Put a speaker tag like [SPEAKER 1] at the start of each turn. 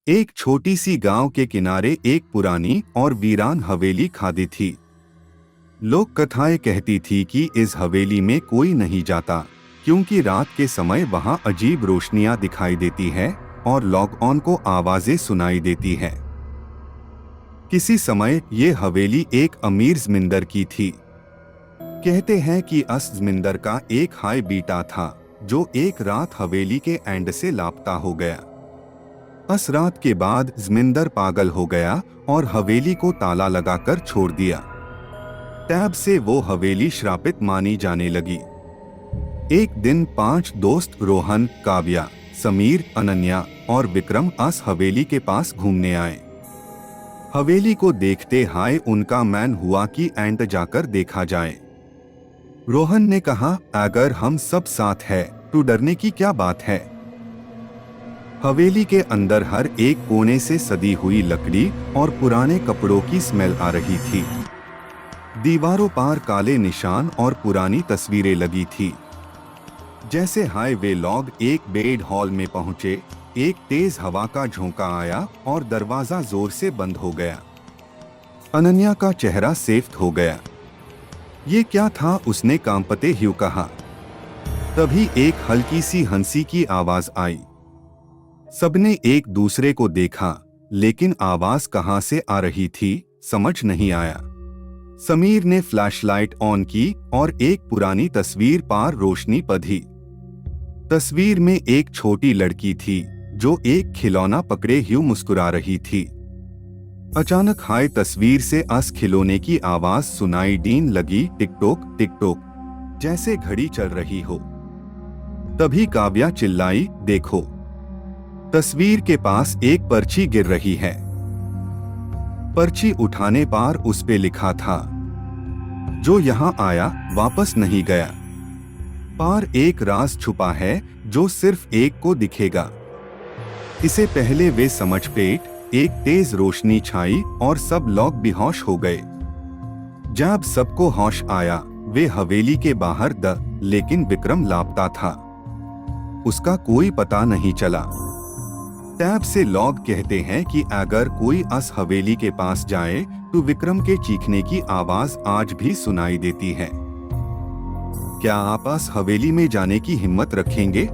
[SPEAKER 1] एक छोटी सी गांव के किनारे एक पुरानी और वीरान हवेली खादी थी। लोक कथाएं कहती थी कि इस हवेली में कोई नहीं जाता क्योंकि रात के समय वहां अजीब रोशनियां दिखाई देती है और लॉक ऑन को आवाजें सुनाई देती है। किसी समय ये हवेली एक अमीर जमींदार की थी। कहते हैं कि अस जमींदार का एक हाई बीटा था जो एक रात हवेली के एंड से लापता हो गया। अस रात के बाद जमींदार पागल हो गया और हवेली को ताला लगाकर छोड़ दिया। तब से वो हवेली श्रापित मानी जाने लगी। एक दिन 5 दोस्त रोहन, काव्या, समीर, अनन्या और विक्रम अस हवेली के पास घूमने आए। हवेली को देखते हाय उनका मन हुआ कि एंड जाकर देखा जाए। रोहन ने कहा, अगर हम सब साथ हैं तो डरने की क्या बात है। हवेली के अंदर हर एक कोने से सदी हुई लकड़ी और पुराने कपड़ों की स्मेल आ रही थी। दीवारों पर काले निशान और पुरानी तस्वीरें लगी थी। जैसे हाईवे लोग एक बेड हॉल में पहुंचे, एक तेज हवा का झोंका आया और दरवाजा जोर से बंद हो गया। अनन्या का चेहरा सेफ्ट हो गया। ये क्या था, उसने कांपते हुए कहा। तभी एक हल्की सी हंसी की आवाज आई। सबने एक दूसरे को देखा, लेकिन आवाज कहां से आ रही थी समझ नहीं आया। समीर ने फ्लैशलाइट ऑन की और एक पुरानी तस्वीर पर रोशनी पड़ी। तस्वीर में एक छोटी लड़की थी जो एक खिलौना पकड़े हुए मुस्कुरा रही थी। अचानक हाय तस्वीर से अस खिलौने की आवाज सुनाई देने लगी, टिक टोक, जैसे घड़ी चल रही हो। तभी काव्या चिल्लाई, देखो, तस्वीर के पास एक पर्ची गिर रही है। पर्ची उठाने पर उस पे लिखा था, जो यहाँ आया वापस नहीं गया। पर एक राज छुपा है जो सिर्फ एक को दिखेगा। इसे पहले वे समझ पेट, एक तेज रोशनी छाई और सब लोग बेहोश हो गए। जब सबको होश आया वे हवेली के बाहर लेकिन विक्रम लापता था। उसका कोई पता नहीं चला। तब से लोग कहते हैं कि अगर कोई अस हवेली के पास जाए तो विक्रम के चीखने की आवाज आज भी सुनाई देती है। क्या आप अस हवेली में जाने की हिम्मत रखेंगे?